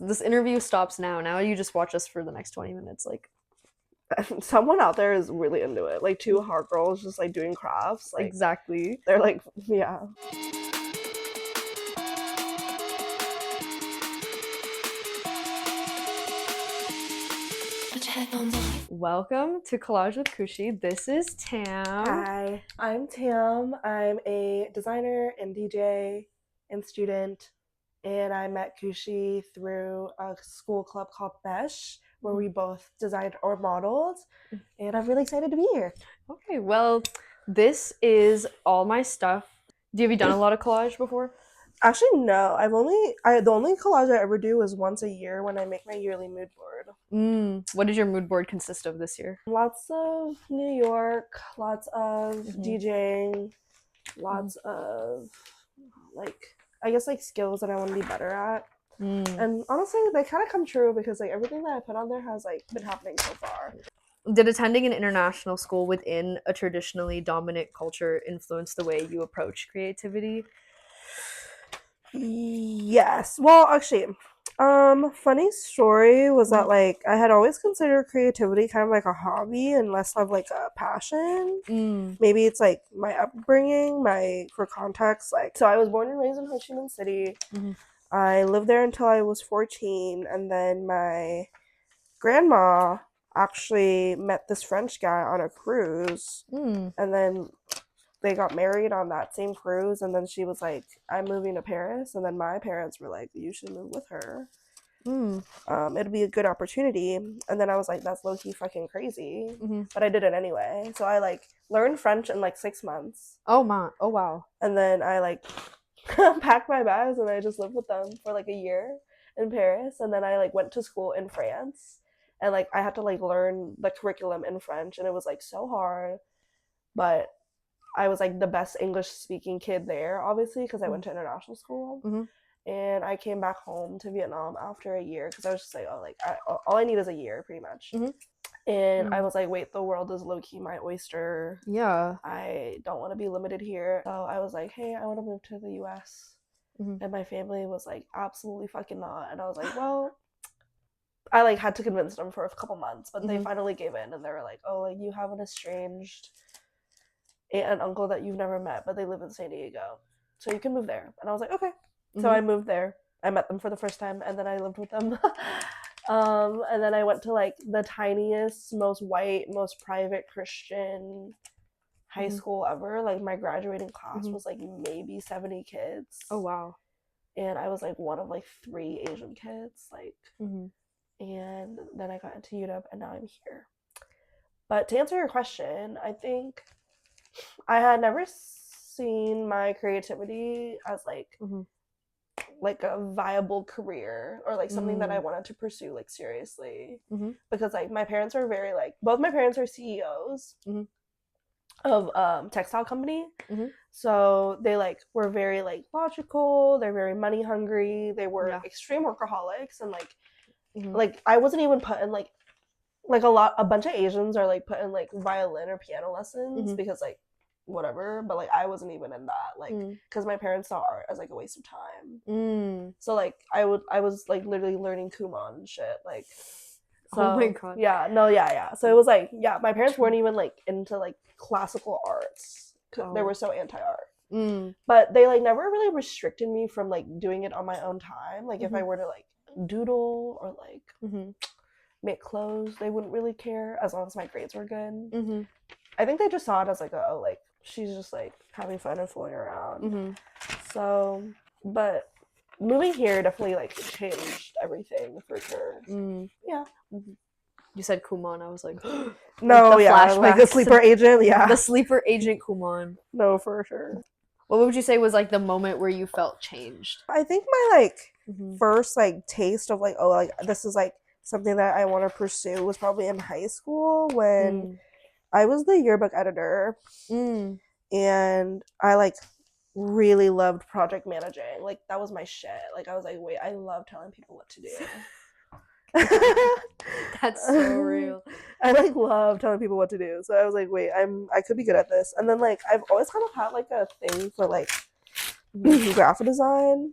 This interview stops now. Now you just watch us for the next 20 minutes. Like, Someone out there is really into it. Like two hot girls just like doing crafts. Like exactly. they're like, yeah. Welcome to Collage with Khushi. This is Tam. Hi, I'm Tam. I'm a designer and DJ and student, and I met Khushi through a school club called Besh, where we both designed or modeled, and I'm really excited to be here. Okay, well, this is all my stuff. Have you done a lot of collage before? Actually, no. The only collage I ever do is once a year when I make my yearly mood board. What does your mood board consist of this year? Lots of New York, lots of DJing, lots of like, I guess like skills that I want to be better at. And honestly, they kind of come true because like everything that I put on there has like been happening so far. Did attending an international school within a traditionally dominant culture influence the way you approach creativity? Yes. Well, actually, funny story was that like I had always considered creativity kind of like a hobby and less of like a passion. Maybe it's like my upbringing, for context, like, so I was born and raised in Chi Minh City. I lived there until I was 14, and then my grandma actually met this French guy on a cruise, and then they got married on that same cruise, and then she was like, I'm moving to Paris, and then my parents were like, you should move with her. It'd be a good opportunity. And then I was like, that's low-key fucking crazy. But I did it anyway. So I like learned French in like 6 months. Oh wow. And then I like packed my bags and I just lived with them for like a year in Paris. And then I like went to school in France, and like I had to like learn the curriculum in French, and it was like so hard. But I was like the best English speaking kid there, obviously, because I went to international school. And I came back home to Vietnam after a year because I was just like, oh, like all I need is a year, pretty much. And I was like, wait, the world is low-key my oyster. Yeah. I don't want to be limited here. So I was like, hey, I want to move to the US. And my family was like, absolutely fucking not. And I was like, well, I like had to convince them for a couple months, but they finally gave in, and they were like, oh, like you have an estranged aunt and uncle that you've never met, but they live in San Diego, so you can move there. And I was like, okay. So I moved there. I met them for the first time, and then I lived with them. And then I went to like the tiniest, most white, most private Christian high school ever. Like my graduating class was like maybe 70 kids. Oh wow. And I was like one of like 3 Asian kids, like. And then I got into UW, and now I'm here. But to answer your question, I think I had never seen my creativity as like a viable career or like something that I wanted to pursue like seriously, because like my parents are very like, both my parents are CEOs of textile company, so they like were very like logical, they're very money hungry, they were extreme workaholics, and like I wasn't even put in like a bunch of Asians are like put in like violin or piano lessons because like whatever, but like I wasn't even in that, like because my parents saw art as like a waste of time. So like I was like literally learning Kumon and shit, like, so, oh my god. Yeah, so it was like, yeah, my parents weren't even like into like classical arts. They were so anti-art. But they like never really restricted me from like doing it on my own time. Like if I were to like doodle or like make clothes, they wouldn't really care as long as my grades were good. I think they just saw it as like, oh, like she's just like having fun and fooling around. So, but moving here definitely like changed everything for sure. Yeah. You said Kumon, I was like, no, like yeah, like the sleeper agent, yeah. The sleeper agent Kumon. No, for sure. What would you say was like the moment where you felt changed? I think my like first like taste of like, oh, like this is like something that I want to pursue was probably in high school when I was the yearbook editor, and I like really loved project managing. Like that was my shit. Like I was like, wait, I love telling people what to do. That's so real. I like love telling people what to do. So I was like, wait, I could be good at this. And then like I've always kind of had like a thing for like graphic design.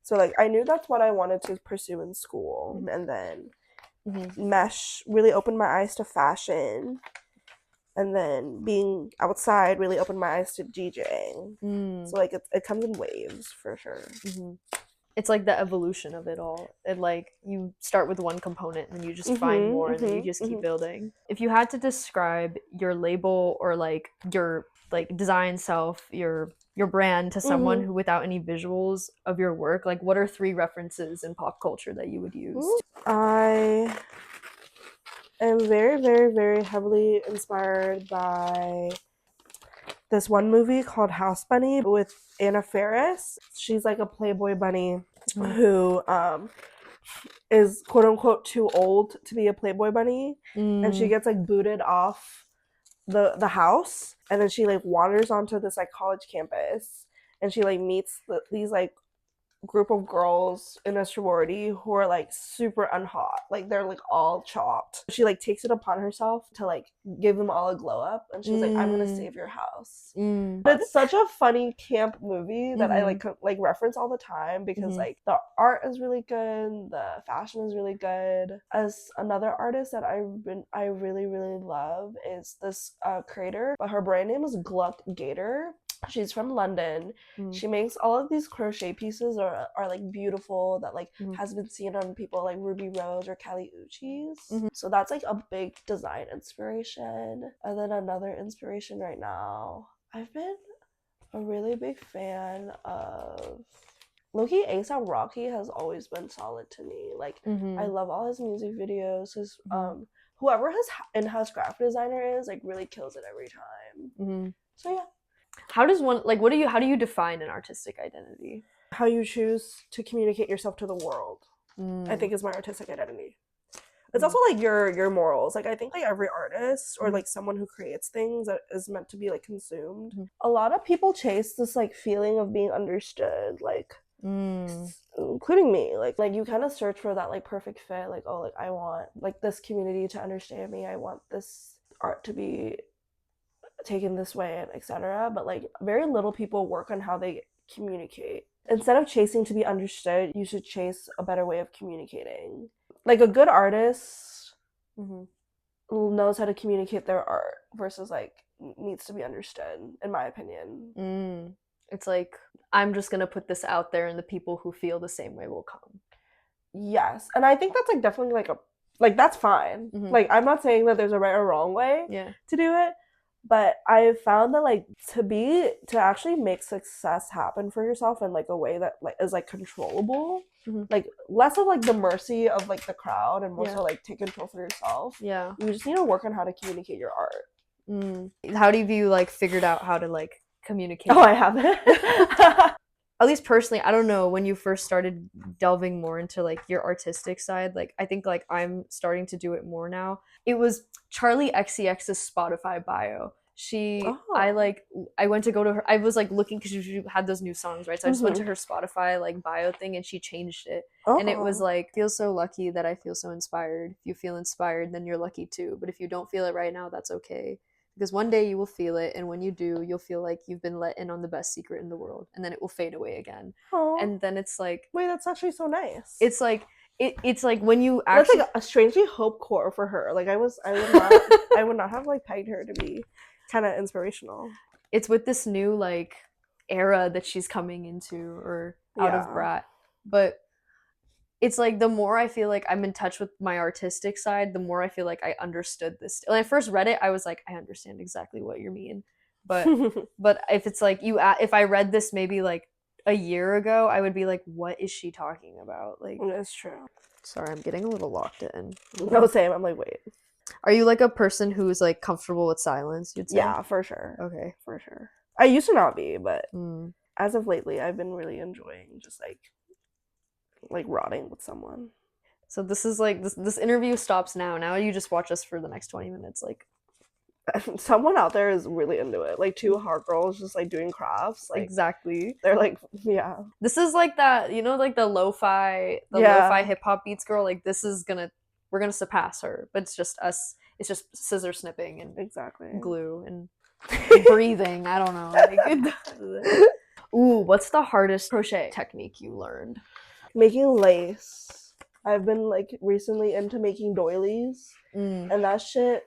So like I knew that's what I wanted to pursue in school, and then mesh really opened my eyes to fashion, and then being outside really opened my eyes to DJing. So like it comes in waves for sure. It's like the evolution of it all. It like you start with one component and then you just find more and then you just keep building. If you had to describe your label or like your like design self, your brand to someone who without any visuals of your work, like what are 3 references in pop culture that you would use? I am very, very, very heavily inspired by this one movie called House Bunny with Anna Faris. She's like a Playboy bunny who is quote unquote too old to be a Playboy bunny, and she gets like booted off the house, and then she like wanders onto this like college campus, and she like meets these like group of girls in a sorority who are like super unhot, like they're like all chopped. She like takes it upon herself to like give them all a glow up, and she's like, I'm gonna save your house. But it's such a funny camp movie that I like reference all the time because like the art is really good, the fashion is really good. As another artist that I really love is this creator, but her brand name is Gluck Gator. She's from London. She makes all of these crochet pieces are like beautiful that like has been seen on people like Ruby Rose or Kali Uchis. So that's like a big design inspiration. And then another inspiration right now, I've been a really big fan of lowkey. A$AP Rocky has always been solid to me. Like I love all his music videos. His whoever his in-house graphic designer is like really kills it every time. So yeah. How does one like how do you define an artistic identity? How you choose to communicate yourself to the world, I think, is my artistic identity. It's also like your morals. Like I think like every artist or like someone who creates things that is meant to be like consumed. A lot of people chase this like feeling of being understood, like including me. Like you kind of search for that like perfect fit. Like, oh, like I want like this community to understand me. I want this art to be taken this way, and etc. But like very little people work on how they communicate. Instead of chasing to be understood, you should chase a better way of communicating. Like a good artist knows how to communicate their art versus like needs to be understood, in my opinion. It's like I'm just gonna put this out there and the people who feel the same way will come. Yes, and I think that's like definitely like that's fine. Like I'm not saying that there's a right or wrong way to do it. But I've found that like to actually make success happen for yourself in like a way that like is like controllable, like less of like the mercy of like the crowd and more so like take control for yourself. You just need to work on how to communicate your art. How do you like figured out how to like communicate? Oh, I haven't. At least personally, I don't know, when you first started delving more into like your artistic side, like I think like I'm starting to do it more now. It was Charlie XCX's Spotify bio. I went to go to her, I was like looking because she had those new songs, right? So I just went to her Spotify like bio thing and she changed it. And it was like, feel so lucky that I feel so inspired. If you feel inspired, then you're lucky too. But if you don't feel it right now, that's okay. Because one day you will feel it, and when you do, you'll feel like you've been let in on the best secret in the world, and then it will fade away again. And then it's like, wait, that's actually so nice. It's like it's like when you actually, that's like a strangely hope core for her. Like I would not have like pegged her to be kind of inspirational. It's with this new like era that she's coming into or out of brat, but it's like the more I feel like I'm in touch with my artistic side, the more I feel like I understood this. When I first read it, I was like, I understand exactly what you mean. But but if it's like if I read this maybe like a year ago, I would be like, what is she talking about? Like, that's true. Sorry, I'm getting a little locked in. No, same. I'm like, wait. Are you like a person who's like comfortable with silence, you'd say? Yeah, for sure. Okay. For sure. I used to not be, but as of lately, I've been really enjoying just like rotting with someone. So this is like this interview stops now. Now you just watch us for the next 20 minutes. Like someone out there is really into it. Like 2 hot girls just like doing crafts. Like exactly. They're like, yeah. This is like that, you know, like the lo-fi hip hop beats girl. Like we're gonna surpass her. But it's just us. It's just scissor snipping and exactly glue and breathing. I don't know. Like, Ooh, what's the hardest crochet technique you learned? Making lace. I've been like recently into making doilies, and that shit.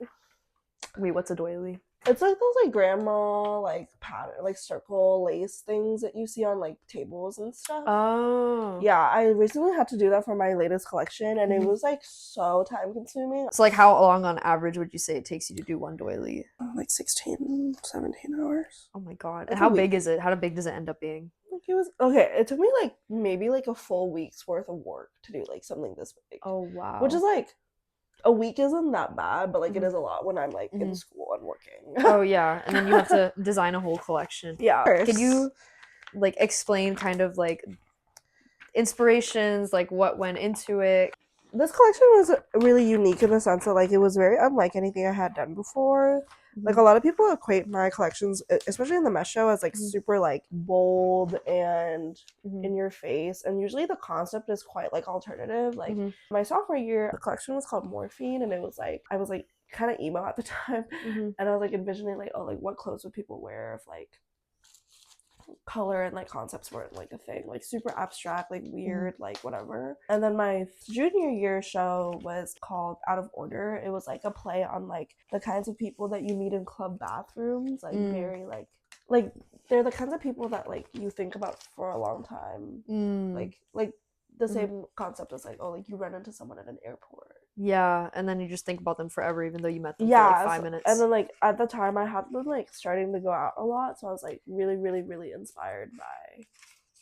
Wait, what's a doily? It's like those like grandma like pattern like circle lace things that you see on like tables and stuff. Oh. Yeah, I recently had to do that for my latest collection, and it was like so time consuming. So like how long on average would you say it takes you to do one doily? Like 16, 17 hours. Oh my god. That's And how a week. big is it? How big does it end up being? Like it was okay. It took me like maybe like a full week's worth of work to do like something this big. Oh wow. Which is like a week isn't that bad, but like it is a lot when I'm like in school and working. Oh yeah, and then you have to design a whole collection. Yeah. Could you like explain kind of like inspirations, like what went into it? This collection was really unique in the sense that like it was very unlike anything I had done before. Like a lot of people equate my collections, especially in the mesh show, as like super like bold and in your face, and usually the concept is quite like alternative. Like my sophomore year, the collection was called Morphine, and it was like I was like kind of emo at the time, and I was like envisioning like, oh, like what clothes would people wear if like color and like concepts weren't like a thing, like super abstract, like weird, like whatever. And then my junior year show was called Out of Order. It was like a play on like the kinds of people that you meet in club bathrooms, like very like they're the kinds of people that like you think about for a long time, like the same concept as like, oh, like you run into someone at an airport. Yeah, and then you just think about them forever, even though you met them for like 5 minutes. And then like at the time I had been like starting to go out a lot, so I was like really, really, really inspired by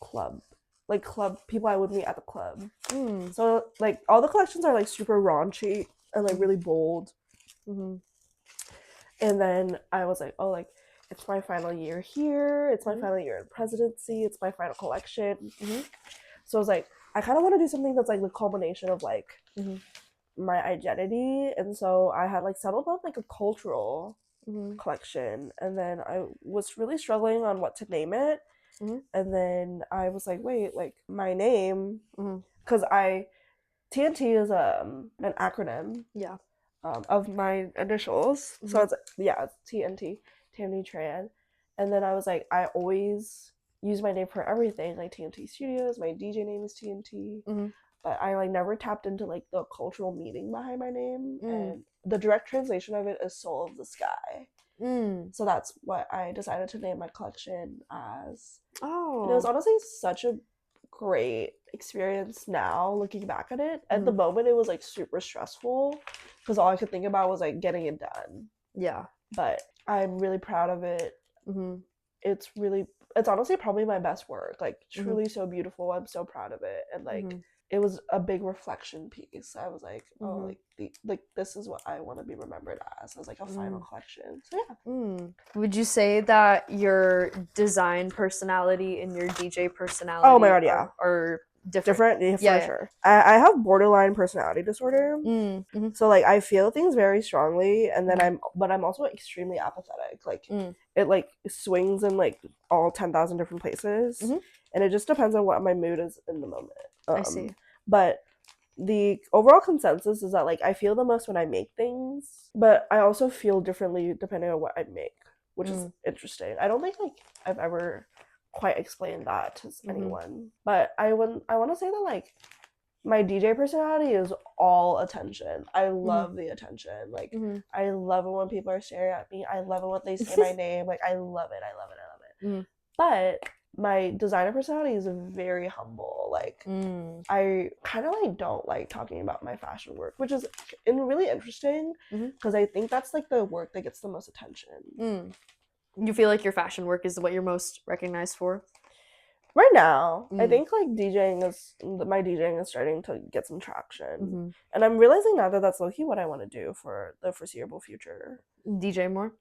club people I would meet at the club. So like all the collections are like super raunchy and like really bold. And then I was like, oh, like it's my final year here, it's my final year in presidency, it's my final collection. So I was like, I kind of want to do something that's like the culmination of like my identity, and so I had like settled on like a cultural collection, and then I was really struggling on what to name it, and then I was like, wait, like my name, because TNT is an acronym of my initials, so it's TNT, Tam Tran, and then I was like, I always use my name for everything, like TNT Studios, my DJ name is TNT, but I like never tapped into like the cultural meaning behind my name, and the direct translation of it is Soul of the Sky. So that's what I decided to name my collection as. And it was honestly such a great experience now looking back at it. At the moment it was like super stressful because all I could think about was like getting it done. Yeah. But I'm really proud of it. It's honestly probably my best work. Like truly so beautiful. I'm so proud of it. And like it was a big reflection piece. I was like, oh, like this is what I want to be remembered as like a final collection. So yeah. Would you say that your design personality and your DJ personality oh my god, yeah, are different? Yeah, for sure. I have borderline personality disorder. So like I feel things very strongly, and then I'm also extremely apathetic. Like it like swings in like all 10,000 different places, and it just depends on what my mood is in the moment. I see. But the overall consensus is that like I feel the most when I make things, but I also feel differently depending on what I make, which is interesting. I don't think like I've ever quite explained that to anyone, but I want to say that like my DJ personality is all attention. I love the attention. Like I love it when people are staring at me. I love it when they say my name. Like I love it. But my designer personality is very humble. Like I kind of like don't like talking about my fashion work, which is really interesting because I think that's like the work that gets the most attention. You feel like your fashion work is what you're most recognized for? Right now, I think like my DJing is starting to get some traction, and I'm realizing now that that's low-key what I want to do for the foreseeable future. DJ more?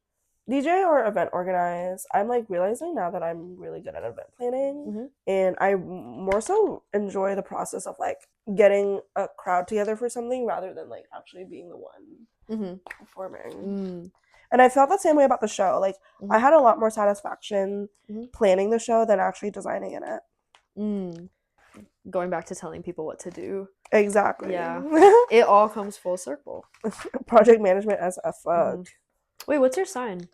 DJ or event organize. I'm like realizing now that I'm really good at event planning, and I more so enjoy the process of like getting a crowd together for something rather than like actually being the one performing. And I felt the same way about the show. Like I had a lot more satisfaction planning the show than actually designing in it. Going back to telling people what to do. Exactly. Yeah. It all comes full circle. Project management as a fuck. Wait, what's your sign?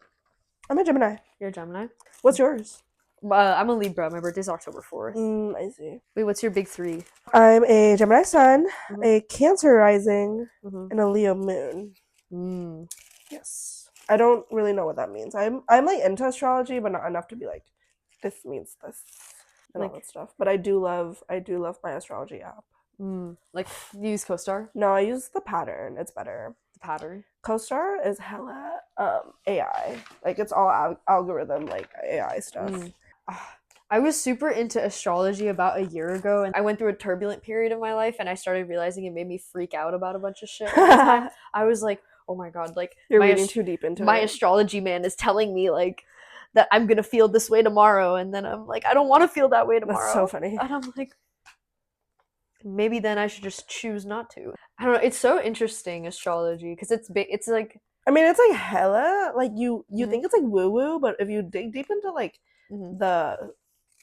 I'm a Gemini. You're a Gemini? What's yours? I'm a Libra. My birthday's October 4th. I see. Wait, what's your big three? I'm a Gemini sun, a Cancer rising, and a Leo moon. Yes. I don't really know what that means. I'm like into astrology, but not enough to be like, this means this and all that stuff. But I do love my astrology app. Like, you use CoStar? No, I use the pattern. It's better. The pattern? CoStar is hella AI. Like, it's all algorithm, like AI stuff. I was super into astrology about a year ago, and I went through a turbulent period of my life, and I started realizing it made me freak out about a bunch of shit all the time. I was like, oh my god, like, you're reading too deep into my it. astrology man is telling me, like, that I'm gonna feel this way tomorrow, and then I'm like, I don't want to feel that way tomorrow. That's so funny. And I'm like, maybe then I should just choose not to. I don't know. It's so interesting, astrology, because it's like, I mean, it's like hella, like, you think it's like woo woo, but if you dig deep into like the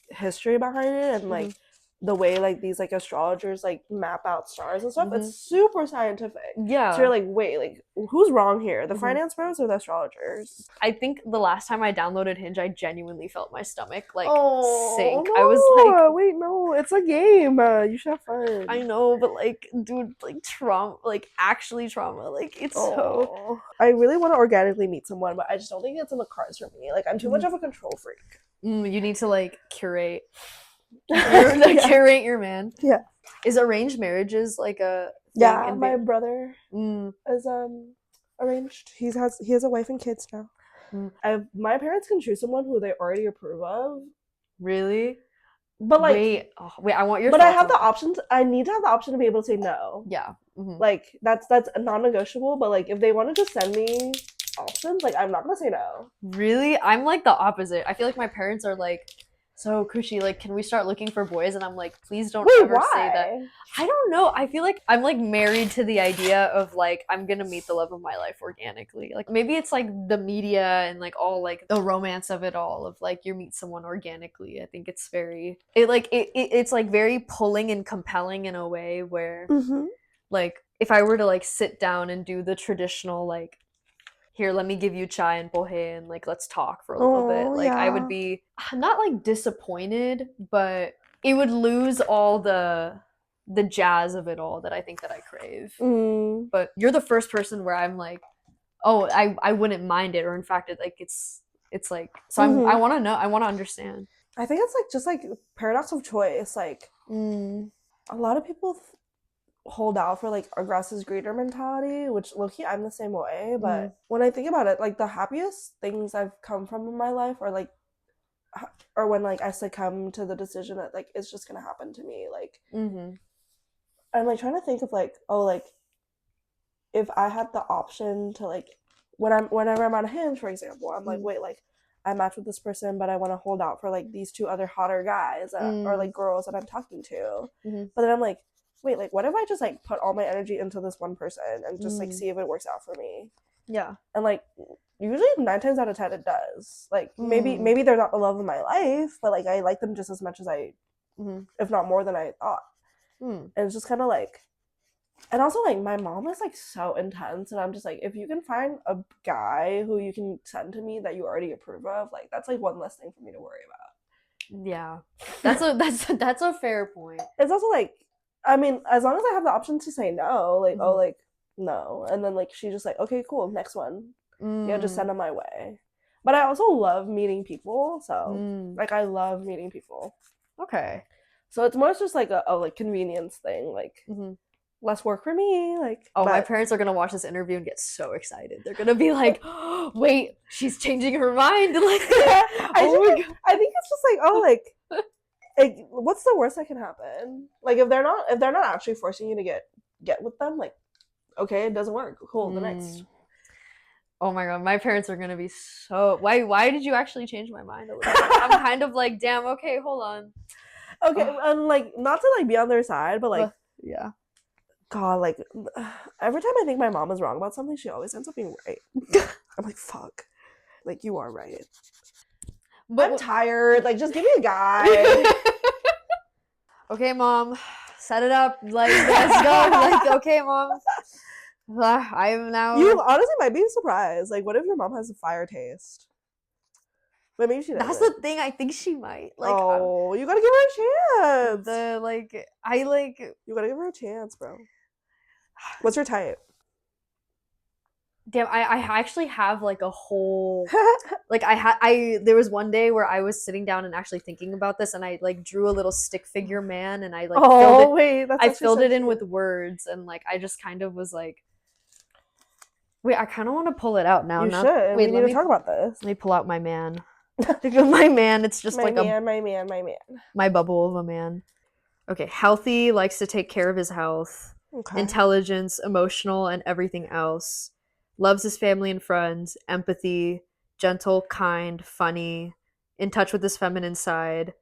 history behind it and like the way like these like astrologers like map out stars and stuff, it's super scientific. Yeah. So you're like, wait, like, who's wrong here? The finance bros or the astrologers? I think the last time I downloaded Hinge, I genuinely felt my stomach like sink. No, I was like, wait, no, it's a game. You should have fun. I know, but like, dude, like trauma, like actually trauma, like it's so. I really want to organically meet someone, but I just don't think it's in the cards for me. Like, I'm too much of a control freak. You need to like curate. Curate your man. Yeah. Is arranged marriages like a thing? Yeah, my brother is arranged. He has a wife and kids now. My parents can choose someone who they already approve of. Really? But like, wait, I want your. But I have the options. I need to have the option to be able to say no. Yeah. Like, that's non-negotiable. But like, if they want to just send me options, like, I'm not gonna say no. Really? I'm like the opposite. I feel like my parents are like, so Khushi, like, can we start looking for boys? And I'm like, please don't ever say that. I don't know. I feel like I'm like married to the idea of like I'm gonna meet the love of my life organically. Like, maybe it's like the media and like all like the romance of it all of like you meet someone organically. I think it's very it's like very pulling and compelling in a way where like if I were to like sit down and do the traditional like, here, let me give you chai and pohe and like let's talk for a little bit. Like, I would be not like disappointed, but it would lose all the jazz of it all that I think that I crave. But you're the first person where I'm like, oh, I wouldn't mind it, or in fact it's like, so I want to know, I want to understand. I think it's like just like paradox of choice. Like a lot of people hold out for like aggressive greeter mentality, which low-key I'm the same way. But when I think about it, like the happiest things I've come from in my life are like, or when like I succumb to the decision that like it's just gonna happen to me. Like I'm like trying to think of like, oh, like if I had the option to like whenever I'm on a Hinge, for example, I'm like, wait, like I matched with this person, but I want to hold out for like these two other hotter guys or like girls that I'm talking to. But then I'm like, wait, like what if I just like put all my energy into this one person and just like see if it works out for me? Yeah. And like usually 9 times out of 10 it does. Like maybe they're not the love of my life, but like I like them just as much as I, if not more than I thought. And it's just kind of like, and also like my mom is like so intense, and I'm just like, if you can find a guy who you can send to me that you already approve of, like that's like one less thing for me to worry about. Yeah, that's a fair point. It's also like, I mean, as long as I have the option to say no, like oh like no, and then like she's just like, okay, cool, next one, yeah, just send them my way. But I also love meeting people, so like I love meeting people. Okay, so it's more just like a like convenience thing, like less work for me, like. Oh, my parents are gonna watch this interview and get so excited. They're gonna be like, oh, wait, she's changing her mind. Like, I think it's just like, oh, like, what's the worst that can happen? Like, if they're not actually forcing you to get with them, like, okay, it doesn't work. Cool, the next. Oh my god, my parents are gonna be so. Why did you actually change my mind a little bit? I'm kind of like, damn. Okay, hold on. Okay, and like, not to like be on their side, but like, yeah. God, like, every time I think my mom is wrong about something, she always ends up being right. I'm like, fuck. Like, you are right. But I'm tired. Like, just give me a guy. Okay, mom. Set it up. Like, let's go. Like, okay, mom. I'm now. You honestly might be surprised. Like, what if your mom has a fire taste? But maybe she doesn't. That's the thing. I think she might. Like, you gotta give her a chance. You gotta give her a chance, bro. What's your type? Damn, I actually have like a whole like there was one day where I was sitting down and actually thinking about this, and I like drew a little stick figure man, and I like filled it in with words, and like I just kind of was like, wait, I kind of want to pull it out now. You should. Wait, we need to talk about this. Let me pull out my man. My man. It's just my man. My bubble of a man. Okay, healthy, likes to take care of his health. Okay. Intelligence, emotional, and everything else. Loves his family and friends. Empathy, gentle, kind, funny, in touch with his feminine side.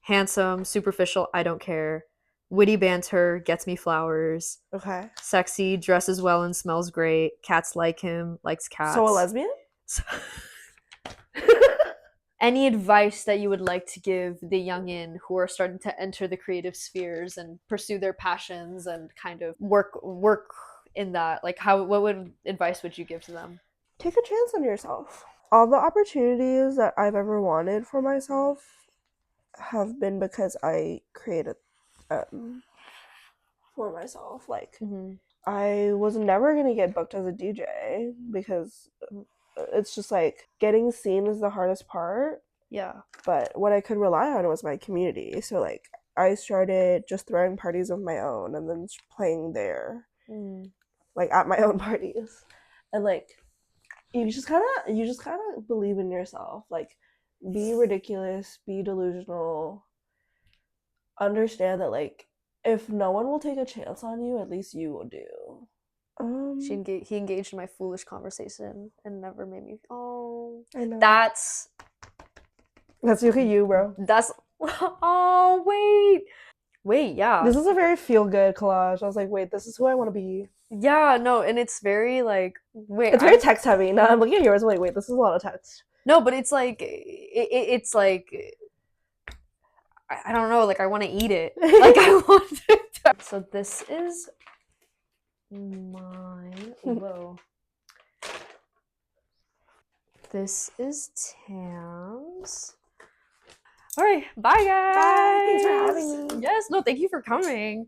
Handsome, superficial, I don't care. Witty banter, gets me flowers. Okay. Sexy, dresses well and smells great. Cats like him, likes cats. So a lesbian? Any advice that you would like to give the youngin who are starting to enter the creative spheres and pursue their passions and kind of work in that? Like, what advice would you give to them? Take a chance on yourself. All the opportunities that I've ever wanted for myself have been because I created for myself. Like, I was never gonna get booked as a DJ because it's just like getting seen is the hardest part. Yeah. But what I could rely on was my community. So like I started just throwing parties of my own and then playing there. Like at my own parties. And like you just kind of believe in yourself. Like be ridiculous, be delusional. Understand that like if no one will take a chance on you, at least you will do. He engaged in my foolish conversation and never made me. Oh, I know. That's look at you, bro. That's. Oh wait, yeah. This is a very feel good collage. I was like, wait, this is who I want to be. Yeah, no, and it's very like It's very text heavy. Now I'm looking at yours. I'm like, wait, this is a lot of text. No, but it's like it's like I don't know. Like I want to eat it. Like I want to. So this is. Whoa. This is Tam's. All right, bye guys. Bye. Thanks for having me. Yes, no, thank you for coming.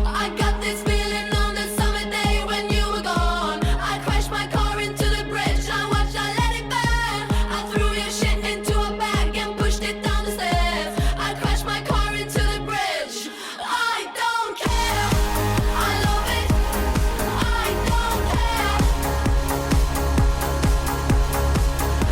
I got this feeling on the summer day when you were gone. I crashed my car into the bridge. I watched, I let it burn. I threw your shit into a bag and pushed it down the stairs. I crashed my car into the bridge. I don't care. I love it. I don't care.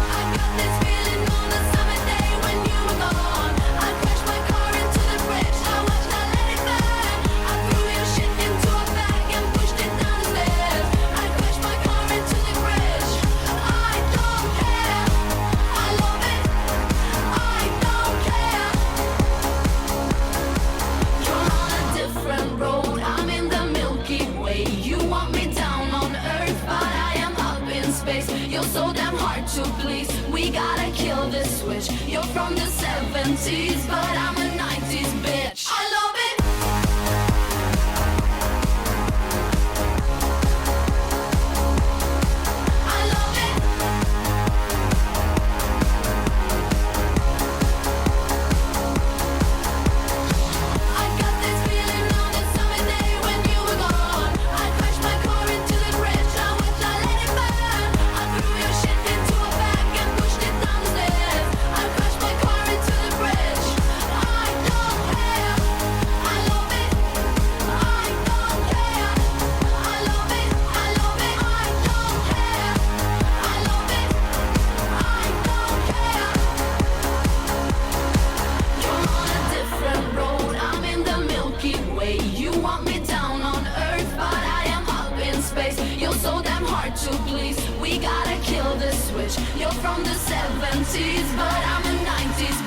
I got this feeling on the summer day when you were gone. I crashed my car into the bridge. I watched, I let it burn. I threw your shit into a bag and pushed it down the stairs. I crashed my car into the bridge. I don't care. I love it. I don't care. You're on a different road. I'm in the Milky Way. You want me down on Earth, but I am up in space. You're so damn hard to please. We gotta kill this switch. You're from the 70s, but I'm a 90s bitch. I love it. I love it. I got this feeling on the summer day when you were gone. I crashed my car into the bridge. I watched, I let it burn. I threw your shit into a bag and pushed it down the stairs. I crashed my car into the bridge. I don't care. I love it. I don't care. I love it. I love it. I don't care. I love it. I don't care. You're on a different road. I'm in the Milky Way. You want me down on Earth, but I am up in space. You're so damn hard to please. We gotta kill this switch. You're from the 70s, but I'm a 90s